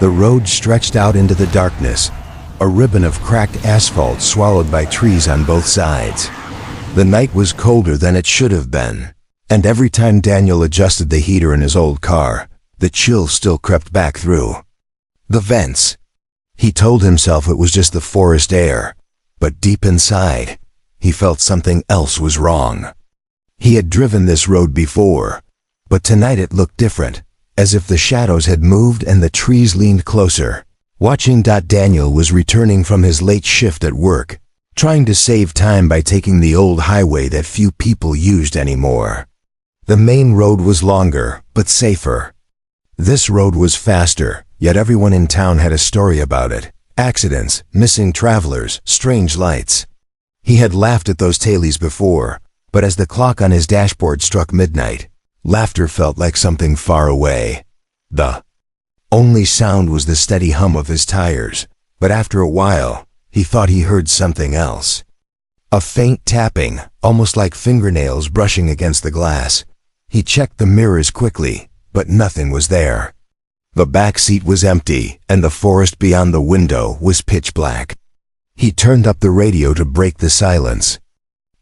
The road stretched out into the darkness, a ribbon of cracked asphalt swallowed by trees on both sides. The night was colder than it should have been, and every time Daniel adjusted the heater in his old car, the chill still crept back through the vents. He told himself it was just the forest air, but deep inside, he felt something else was wrong. He had driven this road before, but tonight it looked different, as if the shadows had moved and the trees leaned closer. Watching. Daniel was returning from his late shift at work, trying to save time by taking the old highway that few people used anymore. The main road was longer, but safer. This road was faster, yet everyone in town had a story about it. Accidents, missing travelers, strange lights. He had laughed at those tales before, but as the clock on his dashboard struck midnight, laughter felt like something far away. The only sound was the steady hum of his tires, but after a while, he thought he heard something else. A faint tapping, almost like fingernails brushing against the glass. He checked the mirrors quickly, but nothing was there. The back seat was empty, and the forest beyond the window was pitch black. He turned up the radio to break the silence,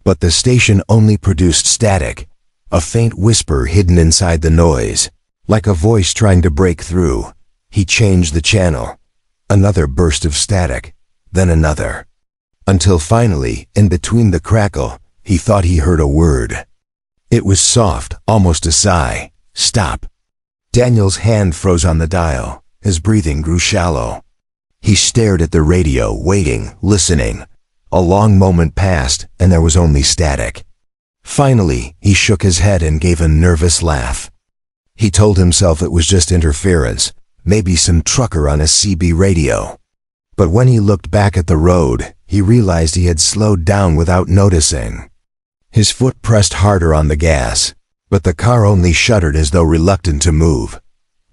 but the station only produced static, a faint whisper hidden inside the noise, like a voice trying to break through. He changed the channel. Another burst of static, then another, until finally, in between the crackle, he thought he heard a word. It was soft, almost a sigh. Stop. Daniel's hand froze on the dial. His breathing grew shallow. He stared at the radio, waiting, listening. A long moment passed, and there was only static. Finally, he shook his head and gave a nervous laugh. He told himself it was just interference, maybe some trucker on a CB radio. But when he looked back at the road, he realized he had slowed down without noticing. His foot pressed harder on the gas, but the car only shuddered as though reluctant to move.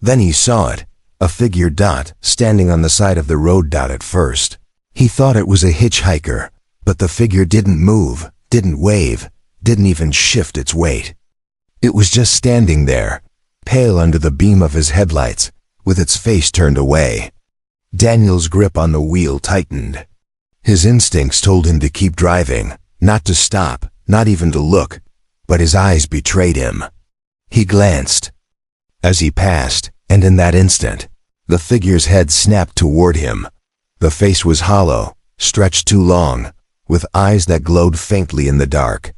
Then he saw it, a figure standing on the side of the road. At first, he thought it was a hitchhiker, but the figure didn't move, didn't wave, didn't even shift its weight. It was just standing there, pale under the beam of his headlights, with its face turned away. Daniel's grip on the wheel tightened. His instincts told him to keep driving, not to stop, not even to look, but his eyes betrayed him. He glanced as he passed, and in that instant, the figure's head snapped toward him. The face was hollow, stretched too long, with eyes that glowed faintly in the dark.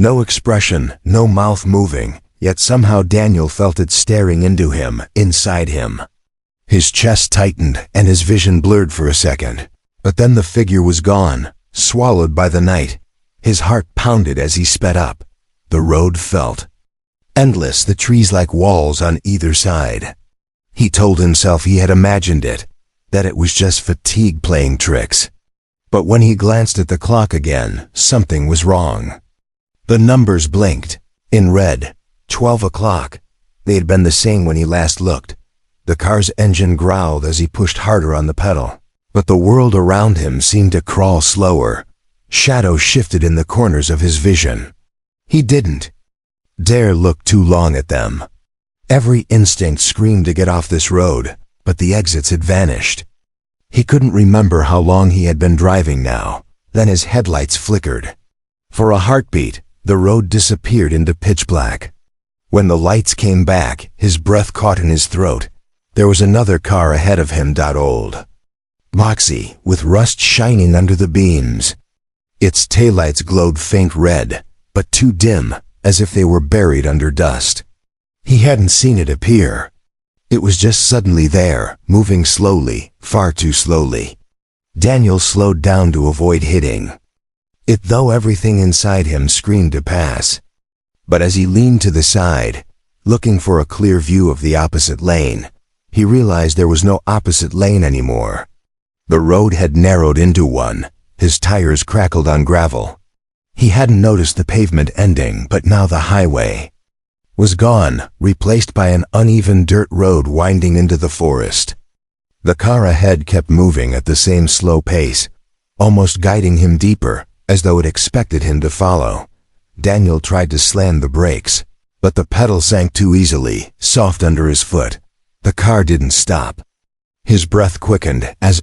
No expression, no mouth moving, yet somehow Daniel felt it staring into him, inside him. His chest tightened and his vision blurred for a second, but then the figure was gone, swallowed by the night. His heart pounded as he sped up. The road felt endless, the trees like walls on either side. He told himself he had imagined it, that it was just fatigue playing tricks. But when he glanced at the clock again, something was wrong. The numbers blinked, in red, 12 o'clock. They had been the same when he last looked. The car's engine growled as he pushed harder on the pedal, but the world around him seemed to crawl slower. Shadows shifted in the corners of his vision. He didn't dare look too long at them. Every instinct screamed to get off this road, but the exits had vanished. He couldn't remember how long he had been driving now. Then his headlights flickered. For a heartbeat, the road disappeared into pitch black. When the lights came back, his breath caught in his throat. There was another car ahead of him. Old Moxie, with rust shining under the beams. Its taillights glowed faint red, but too dim, as if they were buried under dust. He hadn't seen it appear. It was just suddenly there, moving slowly, far too slowly. Daniel slowed down to avoid hitting it, though everything inside him screamed to pass. But as he leaned to the side, looking for a clear view of the opposite lane, he realized there was no opposite lane anymore. The road had narrowed into one. His tires crackled on gravel. He hadn't noticed the pavement ending, but now the highway was gone, replaced by an uneven dirt road winding into the forest. The car ahead kept moving at the same slow pace, almost guiding him deeper, as though it expected him to follow. Daniel tried to slam the brakes, but the pedal sank too easily, soft under his foot. The car didn't stop. His breath quickened as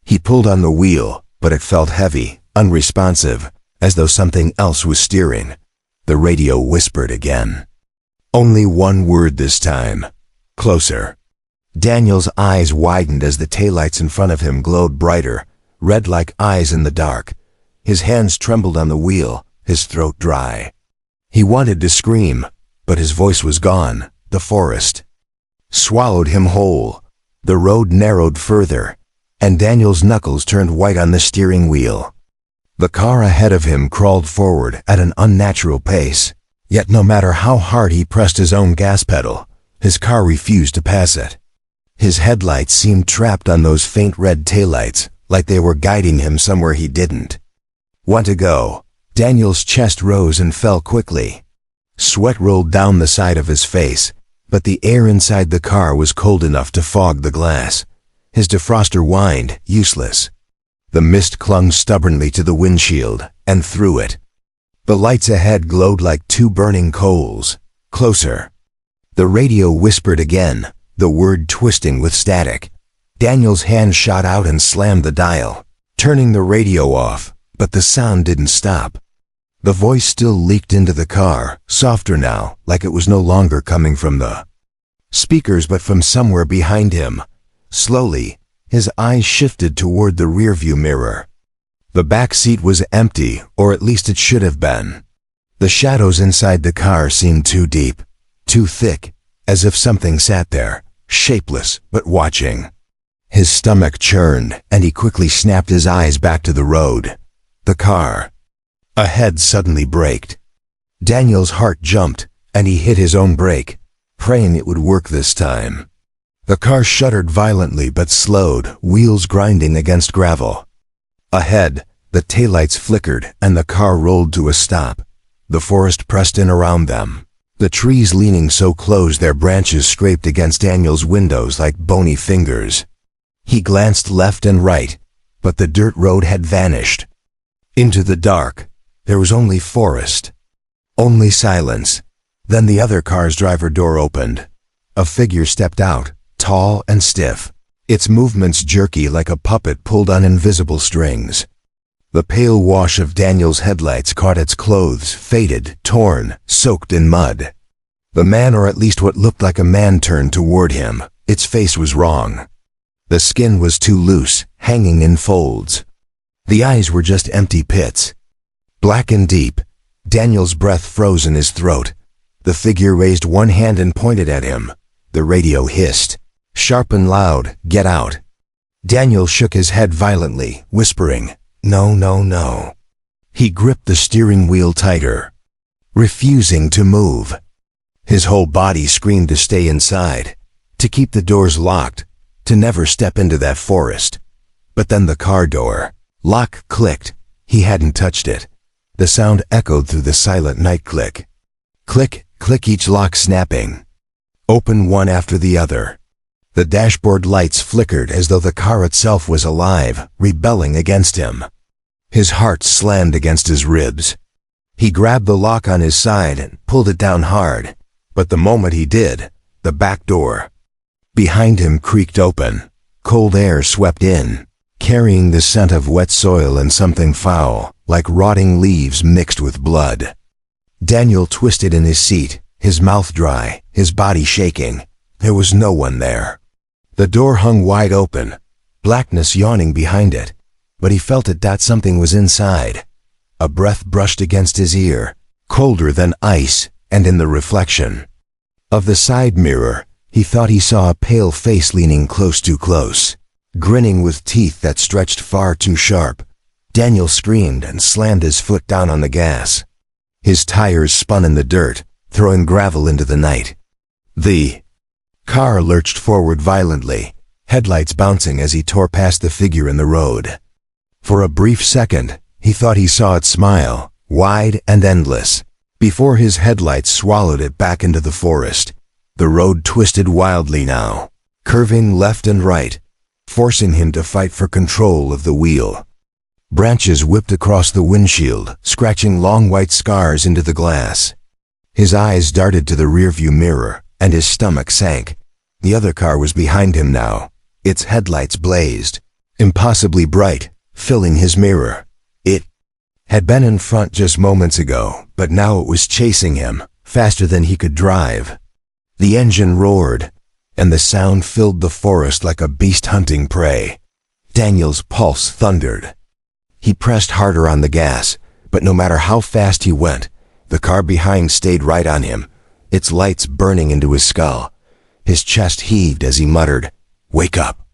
he pulled on the wheel, but it felt heavy, unresponsive, as though something else was steering. The radio whispered again. Only one word this time. Closer. Daniel's eyes widened as the taillights in front of him glowed brighter, red like eyes in the dark. His hands trembled on the wheel, his throat dry. He wanted to scream, but his voice was gone. The forest swallowed him whole. The road narrowed further, and Daniel's knuckles turned white on the steering wheel. The car ahead of him crawled forward at an unnatural pace, yet no matter how hard he pressed his own gas pedal, his car refused to pass it. His headlights seemed trapped on those faint red taillights, like they were guiding him somewhere he didn't want to go. Daniel's chest rose and fell quickly. Sweat rolled down the side of his face, but the air inside the car was cold enough to fog the glass. His defroster whined, useless. The mist clung stubbornly to the windshield, and through it. The lights ahead glowed like two burning coals. Closer. The radio whispered again, the word twisting with static. Daniel's hand shot out and slammed the dial, turning the radio off, but the sound didn't stop. The voice still leaked into the car, softer now, like it was no longer coming from the speakers but from somewhere behind him. Slowly, his eyes shifted toward the rearview mirror. The back seat was empty, or at least it should have been. The shadows inside the car seemed too deep, too thick, as if something sat there, shapeless but watching. His stomach churned, and he quickly snapped his eyes back to the road. The car ahead suddenly braked. Daniel's heart jumped, and he hit his own brake, praying it would work this time. The car shuddered violently but slowed, wheels grinding against gravel. Ahead, the taillights flickered and the car rolled to a stop. The forest pressed in around them, the trees leaning so close their branches scraped against Daniel's windows like bony fingers. He glanced left and right, but the dirt road had vanished. Into the dark, there was only forest. Only silence. Then the other car's driver door opened. A figure stepped out, tall and stiff, its movements jerky like a puppet pulled on invisible strings. The pale wash of Daniel's headlights caught its clothes, faded, torn, soaked in mud. The man, or at least what looked like a man, turned toward him. Its face was wrong. The skin was too loose, hanging in folds. The eyes were just empty pits. Black and deep. Daniel's breath froze in his throat. The figure raised one hand and pointed at him. The radio hissed, sharp and loud, "Get out." Daniel shook his head violently, whispering, "No, no, no." He gripped the steering wheel tighter, refusing to move. His whole body screamed to stay inside, to keep the doors locked, to never step into that forest. But then the car door lock clicked. He hadn't touched it. The sound echoed through the silent night. Click, click, click, each lock snapping. Open one after the other. The dashboard lights flickered as though the car itself was alive, rebelling against him. His heart slammed against his ribs. He grabbed the lock on his side and pulled it down hard, but the moment he did, the back door behind him creaked open. Cold air swept in, carrying the scent of wet soil and something foul, like rotting leaves mixed with blood. Daniel twisted in his seat, his mouth dry, his body shaking. There was no one there. The door hung wide open, blackness yawning behind it, but he felt that something was inside. A breath brushed against his ear, colder than ice, and in the reflection of the side mirror, he thought he saw a pale face leaning close, too close, grinning with teeth that stretched far too sharp. Daniel screamed and slammed his foot down on the gas. His tires spun in the dirt, throwing gravel into the night. The car lurched forward violently, headlights bouncing as he tore past the figure in the road. For a brief second, he thought he saw it smile, wide and endless, before his headlights swallowed it back into the forest. The road twisted wildly now, curving left and right, forcing him to fight for control of the wheel. Branches whipped across the windshield, scratching long white scars into the glass. His eyes darted to the rearview mirror, and his stomach sank. The other car was behind him now, Its headlights blazed, impossibly bright, filling his mirror. It had been in front just moments ago, but now it was chasing him, faster than he could drive. The engine roared, and the sound filled the forest like a beast hunting prey. Daniel's pulse thundered. He pressed harder on the gas, but no matter how fast he went, the car behind stayed right on him, its lights burning into his skull. His chest heaved as he muttered, "Wake up.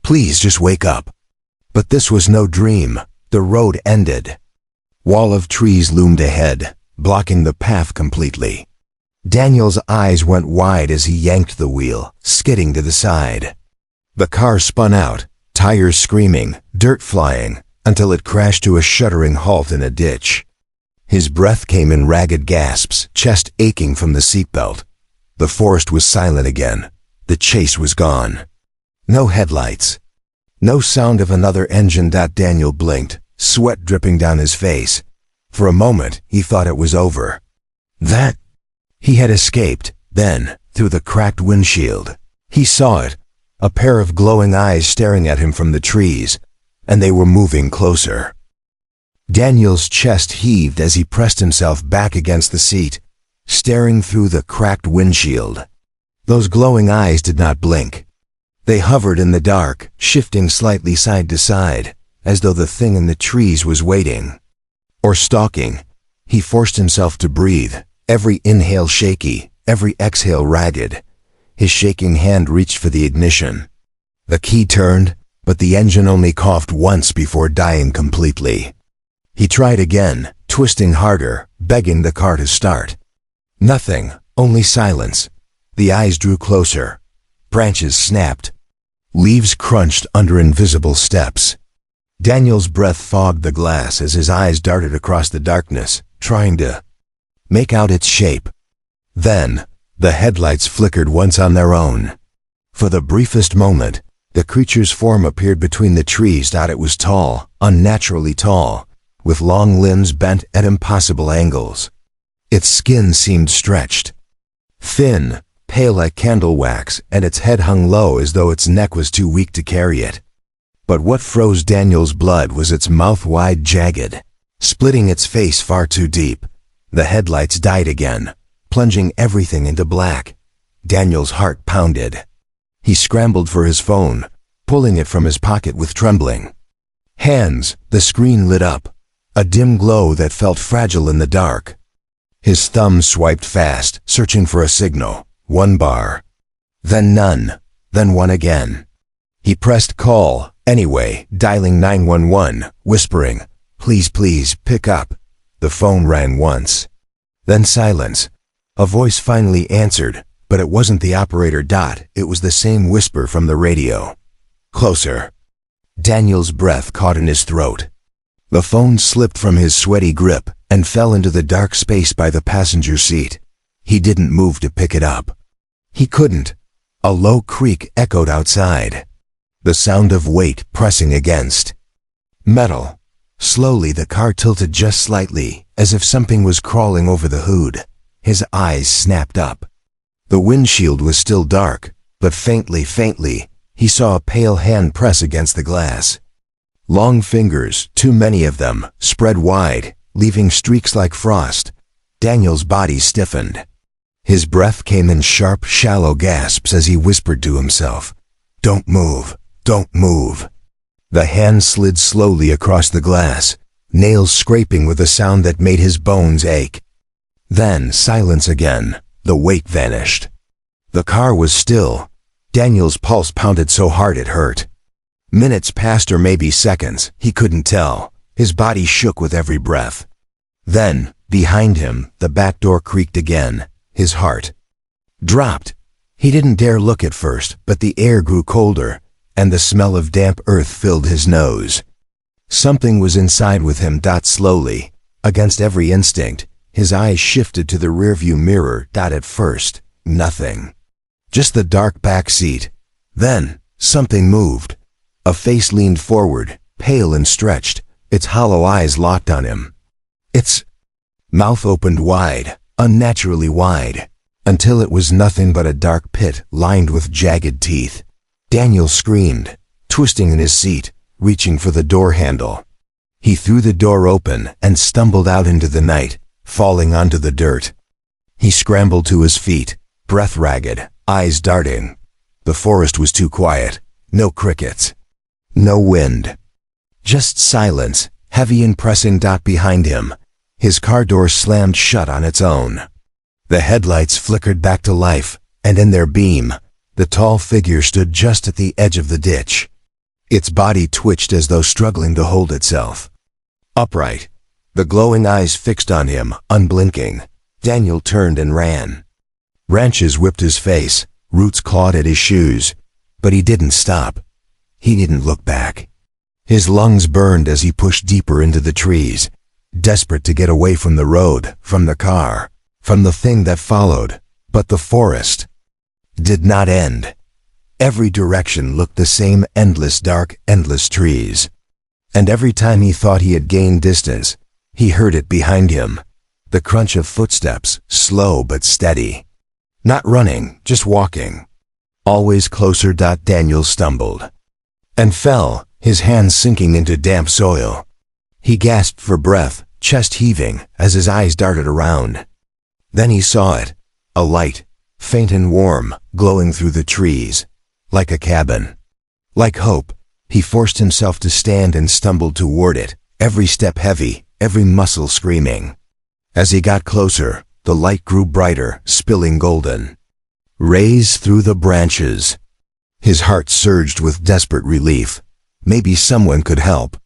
Please just wake up." But this was no dream. The road ended. Wall of trees loomed ahead, blocking the path completely. Daniel's eyes went wide as he yanked the wheel, skidding to the side. The car spun out, tires screaming, dirt flying, until it crashed to a shuddering halt in a ditch. His breath came in ragged gasps, chest aching from the seatbelt. The forest was silent again. The chase was gone. No headlights. No sound of another engine. Daniel blinked, sweat dripping down his face. For a moment, he thought it was over. That he had escaped. Then, through the cracked windshield, he saw it, a pair of glowing eyes staring at him from the trees, and they were moving closer. Daniel's chest heaved as he pressed himself back against the seat, staring through the cracked windshield. Those glowing eyes did not blink. They hovered in the dark, shifting slightly side to side, as though the thing in the trees was waiting. Or stalking. He forced himself to breathe, every inhale shaky, every exhale ragged. His shaking hand reached for the ignition. The key turned, but the engine only coughed once before dying completely. He tried again, twisting harder, begging the car to start. Nothing, only silence. The eyes drew closer. Branches snapped. Leaves crunched under invisible steps. Daniel's breath fogged the glass as his eyes darted across the darkness, trying to make out its shape. Then, the headlights flickered once on their own. For the briefest moment, the creature's form appeared between the trees. It was tall, unnaturally tall, with long limbs bent at impossible angles. Its skin seemed stretched. Thin, pale like candle wax, and its head hung low as though its neck was too weak to carry it. But what froze Daniel's blood was its mouth wide, jagged, splitting its face far too deep. The headlights died again, plunging everything into black. Daniel's heart pounded. He scrambled for his phone, pulling it from his pocket with trembling hands. The screen lit up, a dim glow that felt fragile in the dark. His thumb swiped fast, searching for a signal. One bar. Then none. Then one again. He pressed call, anyway, dialing 911, whispering, "Please, please, pick up." The phone rang once. Then silence. A voice finally answered, but it wasn't the operator. It was the same whisper from the radio. "Closer." Daniel's breath caught in his throat. The phone slipped from his sweaty grip and fell into the dark space by the passenger seat. He didn't move to pick it up. He couldn't. A low creak echoed outside. The sound of weight pressing against metal. Slowly the car tilted just slightly, as if something was crawling over the hood. His eyes snapped up. The windshield was still dark, but faintly, he saw a pale hand press against the glass. Long fingers, too many of them, spread wide, leaving streaks like frost. Daniel's body stiffened. His breath came in sharp, shallow gasps as he whispered to himself, "Don't move, don't move." The hand slid slowly across the glass, nails scraping with a sound that made his bones ache. Then silence again. The weight vanished. The car was still. Daniel's pulse pounded so hard it hurt. Minutes passed, or maybe seconds, he couldn't tell. His body shook with every breath. Then, behind him, the back door creaked again. His heart dropped. He didn't dare look at first, but the air grew colder, and the smell of damp earth filled his nose. Something was inside with him. Slowly, against every instinct, his eyes shifted to the rearview mirror. At first, nothing. Just the dark back seat. Then, something moved. A face leaned forward, pale and stretched, its hollow eyes locked on him. Its mouth opened wide, unnaturally wide, until it was nothing but a dark pit lined with jagged teeth. Daniel screamed, twisting in his seat, reaching for the door handle. He threw the door open and stumbled out into the night, falling onto the dirt. He scrambled to his feet, breath ragged, eyes darting. The forest was too quiet. No crickets. No wind. Just silence, heavy and pressing. Behind him, his car door slammed shut on its own. The headlights flickered back to life, and in their beam, the tall figure stood just at the edge of the ditch. Its body twitched as though struggling to hold itself. Upright, the glowing eyes fixed on him, unblinking, Daniel turned and ran. Branches whipped his face, roots clawed at his shoes, but he didn't stop. He didn't look back. His lungs burned as he pushed deeper into the trees, desperate to get away from the road, from the car, from the thing that followed. But the forest did not end. Every direction looked the same, endless dark, endless trees. And every time he thought he had gained distance, he heard it behind him, the crunch of footsteps, slow but steady. Not running, just walking. Always closer. Daniel stumbled and fell, his hands sinking into damp soil. He gasped for breath, chest heaving, as his eyes darted around. Then he saw it, a light, faint and warm, glowing through the trees, like a cabin. Like hope, he forced himself to stand and stumbled toward it, every step heavy, every muscle screaming. As he got closer, the light grew brighter, spilling golden rays through the branches. His heart surged with desperate relief. Maybe someone could help.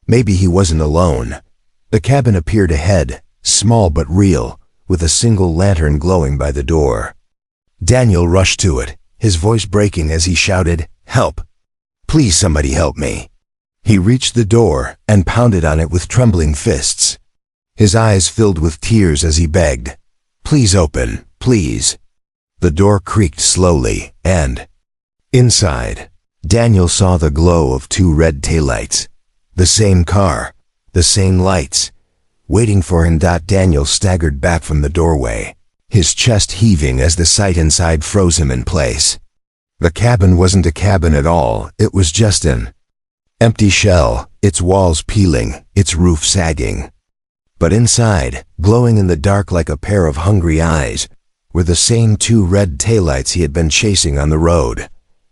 Maybe he wasn't alone. The cabin appeared ahead, small but real, with a single lantern glowing by the door. Daniel rushed to it, his voice breaking as he shouted, "Help! Please somebody help me!" He reached the door and pounded on it with trembling fists. His eyes filled with tears as he begged, "Please open, please." The door creaked slowly, and inside, Daniel saw the glow of two red taillights. The same car, the same lights, waiting for him. Daniel staggered back from the doorway, his chest heaving as the sight inside froze him in place. The cabin wasn't a cabin at all, it was just an empty shell, its walls peeling, its roof sagging. But inside, glowing in the dark like a pair of hungry eyes, were the same two red taillights he had been chasing on the road.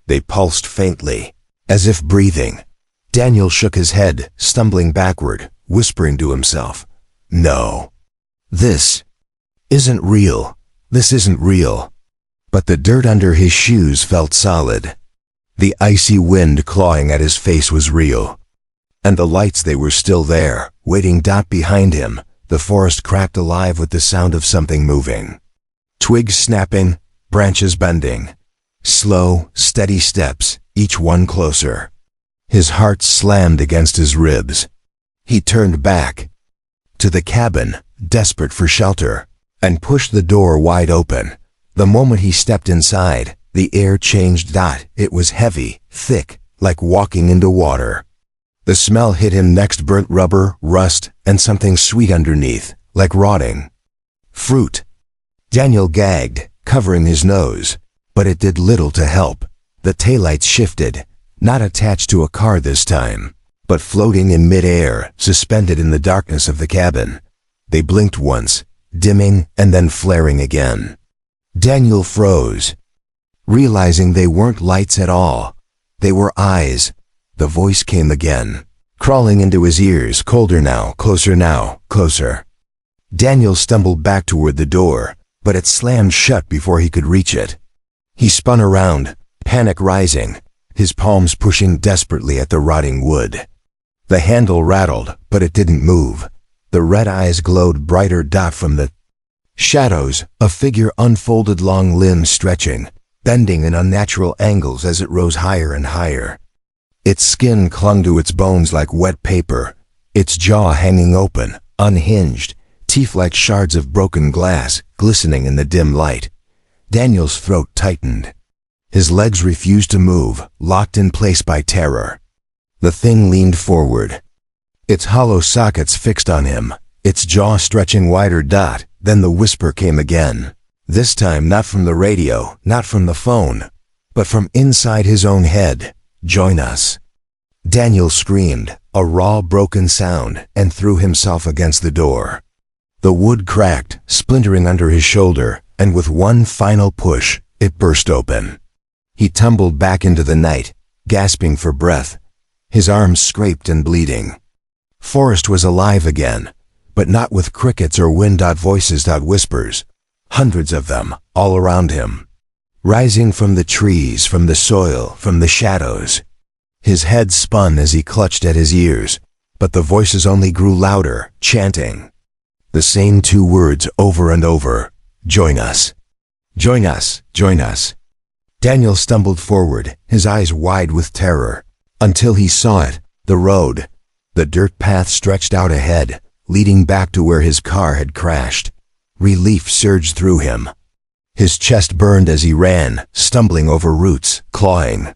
They pulsed faintly, as if breathing. Daniel shook his head, stumbling backward, whispering to himself, "No. This isn't real. This isn't real." But the dirt under his shoes felt solid. The icy wind clawing at his face was real. And the lights, they were still there, waiting. Behind him, the forest cracked alive with the sound of something moving. Twigs snapping, branches bending. Slow, steady steps, each one closer. His heart slammed against his ribs. He turned back to the cabin, desperate for shelter, and pushed the door wide open. The moment he stepped inside, the air changed. It was heavy, thick, like walking into water. The smell hit him next, burnt rubber, rust, and something sweet underneath, like rotting fruit. Daniel gagged, covering his nose, but it did little to help. The taillights shifted, not attached to a car this time, but floating in mid-air, suspended in the darkness of the cabin. They blinked once, dimming and then flaring again. Daniel froze, realizing they weren't lights at all. They were eyes. The voice came again, crawling into his ears, colder now, closer. Daniel stumbled back toward the door, but it slammed shut before he could reach it. He spun around, panic rising, his palms pushing desperately at the rotting wood. The handle rattled, but it didn't move. The red eyes glowed brighter. From the shadows, a figure unfolded, long limbs stretching, bending in unnatural angles as it rose higher and higher. Its skin clung to its bones like wet paper, its jaw hanging open, unhinged, teeth like shards of broken glass, glistening in the dim light. Daniel's throat tightened. His legs refused to move, locked in place by terror. The thing leaned forward, its hollow sockets fixed on him, its jaw stretching wider. Then the whisper came again. This time not from the radio, not from the phone, but from inside his own head, "Join us." Daniel screamed, a raw, broken sound, and threw himself against the door. The wood cracked, splintering under his shoulder, and with one final push, it burst open. He tumbled back into the night, gasping for breath, his arms scraped and bleeding. Forest was alive again, but not with crickets or wind-voices-whispers. Hundreds of them, all around him. Rising from the trees, from the soil, from the shadows. His head spun as he clutched at his ears, but the voices only grew louder, chanting. The same two words over and over, "Join us. Join us. Join us." Daniel stumbled forward, his eyes wide with terror, until he saw it, the road. The dirt path stretched out ahead, leading back to where his car had crashed. Relief surged through him. His chest burned as he ran, stumbling over roots, clawing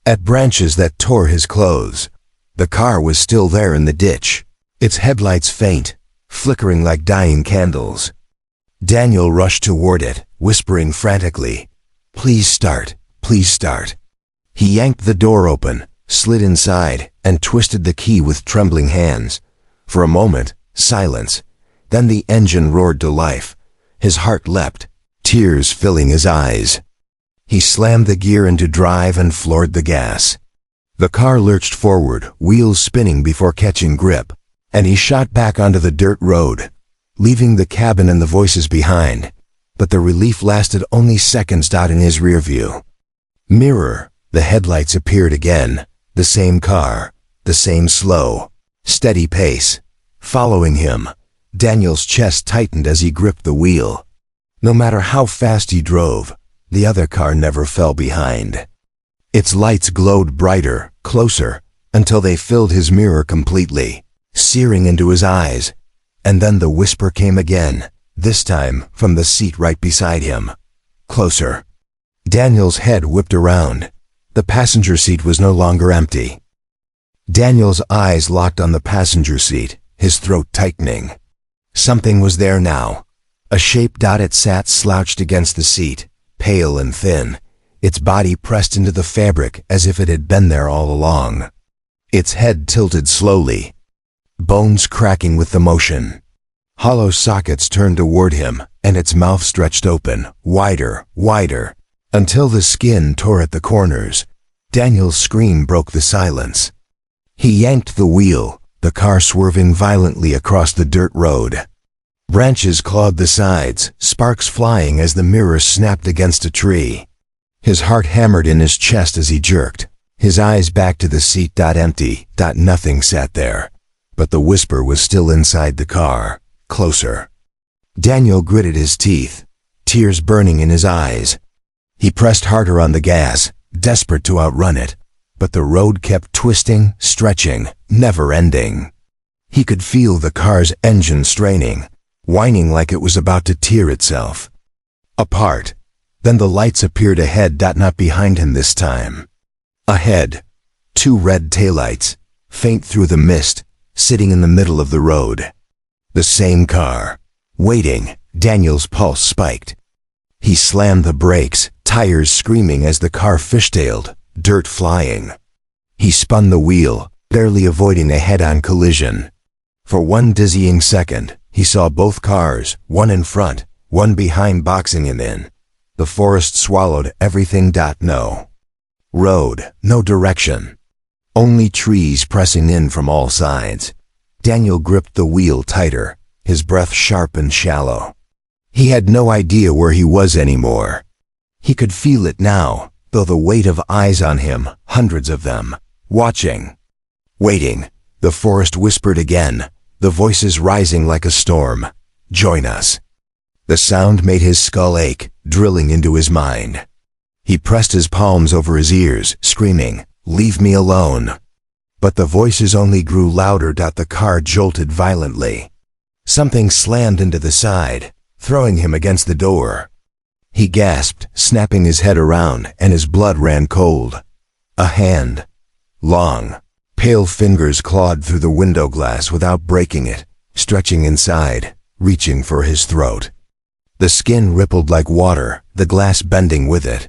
at branches that tore his clothes. The car was still there in the ditch, its headlights faint, flickering like dying candles. Daniel rushed toward it, whispering frantically, "Please start, please start." He yanked the door open, slid inside, and twisted the key with trembling hands. For a moment, silence. Then the engine roared to life. His heart leapt, tears filling his eyes. He slammed the gear into drive and floored the gas. The car lurched forward, wheels spinning before catching grip, and he shot back onto the dirt road, leaving the cabin and the voices behind. But the relief lasted only seconds. In his rear view mirror, the headlights appeared again, the same car, the same slow, steady pace. Following him, Daniel's chest tightened as he gripped the wheel. No matter how fast he drove, the other car never fell behind. Its lights glowed brighter, closer, until they filled his mirror completely, searing into his eyes. And then the whisper came again, this time from the seat right beside him. Closer. Daniel's head whipped around. The passenger seat was no longer empty. Daniel's eyes locked on the passenger seat, his throat tightening. Something was there now. A shape. It sat slouched against the seat, pale and thin, its body pressed into the fabric as if it had been there all along. Its head tilted slowly, bones cracking with the motion. Hollow sockets turned toward him, and its mouth stretched open, wider, wider, until the skin tore at the corners. Daniel's scream broke the silence. He yanked the wheel, the car swerving violently across the dirt road. Branches clawed the sides, sparks flying as the mirror snapped against a tree. His heart hammered in his chest as he jerked, his eyes back to the seat. Empty. Nothing sat there. But the whisper was still inside the car, closer. Daniel gritted his teeth, tears burning in his eyes. He pressed harder on the gas, desperate to outrun it, but the road kept twisting, stretching, never ending. He could feel the car's engine straining, whining like it was about to tear itself apart. Then the lights appeared ahead. Not behind him this time. Ahead, two red taillights, faint through the mist, sitting in the middle of the road. The same car, waiting. Daniel's pulse spiked. He slammed the brakes, tires screaming as the car fishtailed, dirt flying. He spun the wheel, barely avoiding a head-on collision. For one dizzying second, he saw both cars, one in front, one behind, boxing him in. The forest swallowed everything. No road, no direction. Only trees pressing in from all sides. Daniel gripped the wheel tighter, his breath sharp and shallow. He had no idea where he was anymore. He could feel it now, though the weight of eyes on him, hundreds of them, watching, waiting. The forest whispered again, the voices rising like a storm. "Join us." The sound made his skull ache, drilling into his mind. He pressed his palms over his ears, screaming, "Leave me alone." But the voices only grew louder. The car jolted violently. Something slammed into the side, throwing him against the door. He gasped, snapping his head around, and his blood ran cold. A hand. Long, pale fingers clawed through the window glass without breaking it, stretching inside, reaching for his throat. The skin rippled like water, the glass bending with it.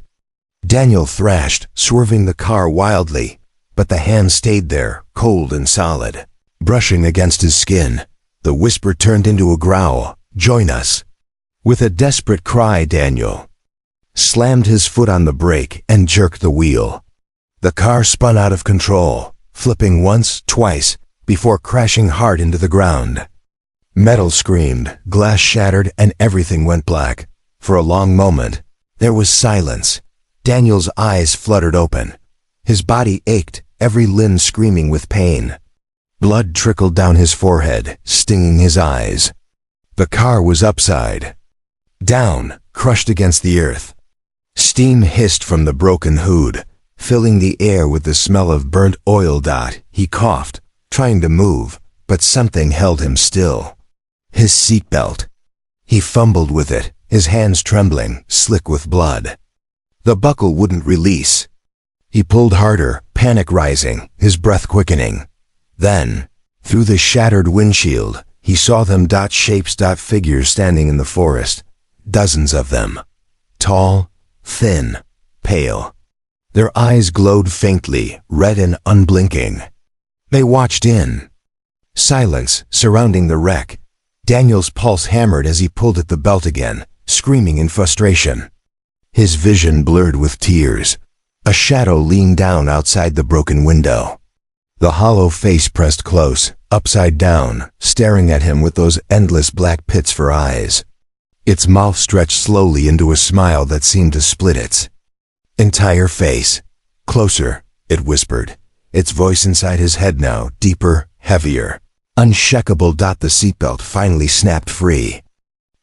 Daniel thrashed, swerving the car wildly, but the hand stayed there, cold and solid. Brushing against his skin, the whisper turned into a growl. "Join us." With a desperate cry, Daniel slammed his foot on the brake and jerked the wheel. The car spun out of control, flipping once, twice, before crashing hard into the ground. Metal screamed, glass shattered, and everything went black. For a long moment, there was silence. Daniel's eyes fluttered open. His body ached, every limb screaming with pain. Blood trickled down his forehead, stinging his eyes. The car was upside down, crushed against the earth. Steam hissed from the broken hood, filling the air with the smell of burnt oil. He coughed, trying to move, but something held him still. His seatbelt. He fumbled with it, his hands trembling, slick with blood. The buckle wouldn't release. He pulled harder, panic rising, his breath quickening. Then, through the shattered windshield, he saw them. Shapes. Figures standing in the forest. Dozens of them. Tall, thin, pale. Their eyes glowed faintly, red and unblinking. They watched in. Silence surrounding the wreck. Daniel's pulse hammered as he pulled at the belt again, screaming in frustration. His vision blurred with tears. A shadow leaned down outside the broken window. The hollow face pressed close, upside down, staring at him with those endless black pits for eyes. Its mouth stretched slowly into a smile that seemed to split its entire face. "Closer," it whispered, its voice inside his head now, deeper, heavier, unshakable. The seatbelt finally snapped free.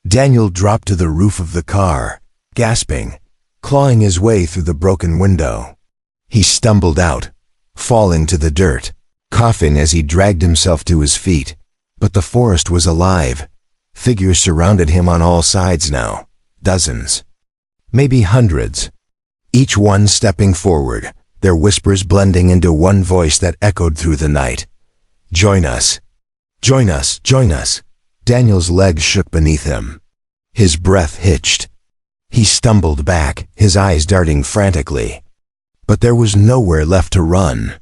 Daniel dropped to the roof of the car, gasping, clawing his way through the broken window. He stumbled out, falling to the dirt, coughing as he dragged himself to his feet. But the forest was alive. Figures surrounded him on all sides now. Dozens. Maybe hundreds. Each one stepping forward, their whispers blending into one voice that echoed through the night. "Join us. Join us. Join us." Daniel's legs shook beneath him. His breath hitched. He stumbled back, his eyes darting frantically. But there was nowhere left to run.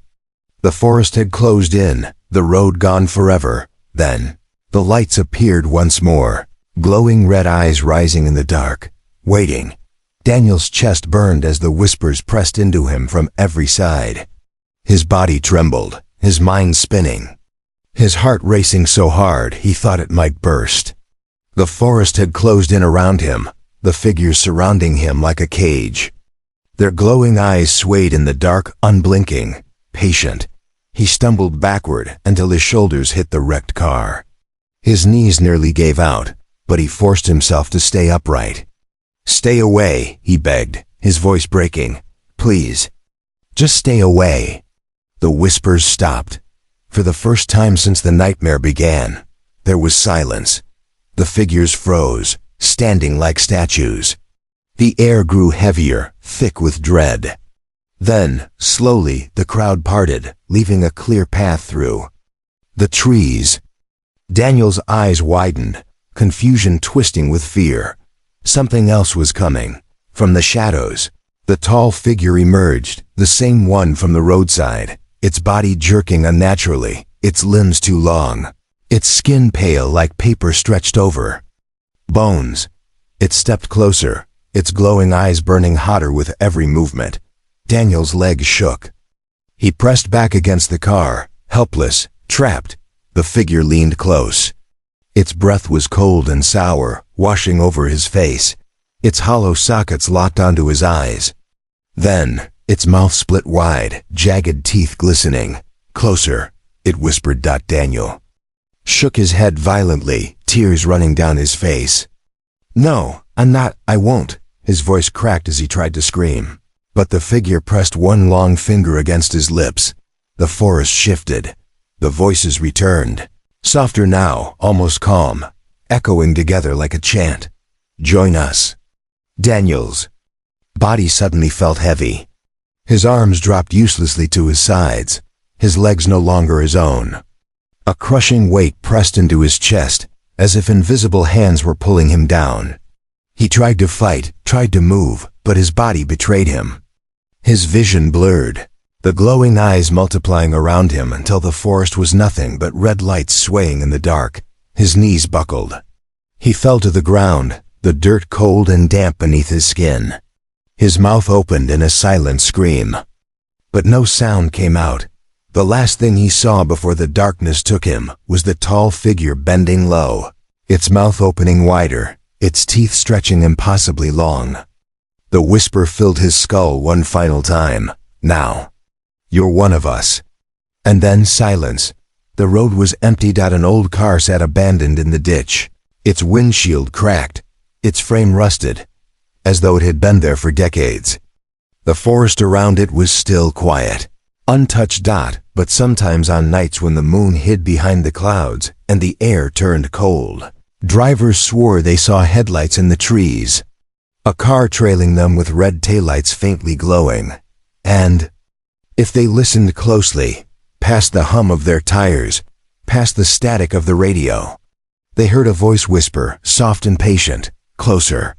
The forest had closed in, the road gone forever. Then, the lights appeared once more, glowing red eyes rising in the dark, waiting. Daniel's chest burned as the whispers pressed into him from every side. His body trembled, his mind spinning. His heart racing so hard he thought it might burst. The forest had closed in around him, the figures surrounding him like a cage. Their glowing eyes swayed in the dark, unblinking, patient. He stumbled backward until his shoulders hit the wrecked car. His knees nearly gave out, but he forced himself to stay upright. "Stay away," he begged, his voice breaking. "Please, just stay away." The whispers stopped. For the first time since the nightmare began, there was silence. The figures froze, standing like statues. The air grew heavier, thick with dread. Then, slowly, the crowd parted, leaving a clear path through the trees. Daniel's eyes widened, confusion twisting with fear. Something else was coming. From the shadows, the tall figure emerged, the same one from the roadside, its body jerking unnaturally, its limbs too long, its skin pale like paper stretched over bones. It stepped closer, its glowing eyes burning hotter with every movement. Daniel's legs shook. He pressed back against the car, helpless, trapped. The figure leaned close. Its breath was cold and sour, washing over his face. Its hollow sockets locked onto his eyes. Then, its mouth split wide, jagged teeth glistening. "Closer," it whispered. Daniel shook his head violently, tears running down his face. "No, I'm not, I won't." His voice cracked as he tried to scream. But the figure pressed one long finger against his lips. The forest shifted. The voices returned. Softer now, almost calm, echoing together like a chant. "Join us." Daniel's body suddenly felt heavy. His arms dropped uselessly to his sides, his legs no longer his own. A crushing weight pressed into his chest, as if invisible hands were pulling him down. He tried to fight, tried to move, but his body betrayed him. His vision blurred, the glowing eyes multiplying around him until the forest was nothing but red lights swaying in the dark. His knees buckled. He fell to the ground, the dirt cold and damp beneath his skin. His mouth opened in a silent scream. But no sound came out. The last thing he saw before the darkness took him was the tall figure bending low, its mouth opening wider, its teeth stretching impossibly long. The whisper filled his skull one final time. "Now. You're one of us." And then silence. The road was emptied. An old car sat abandoned in the ditch. Its windshield cracked, its frame rusted, as though it had been there for decades. The forest around it was still quiet, untouched. But sometimes on nights when the moon hid behind the clouds and the air turned cold, drivers swore they saw headlights in the trees, a car trailing them with red taillights faintly glowing. And if they listened closely, past the hum of their tires, past the static of the radio, they heard a voice whisper, soft and patient, "Closer."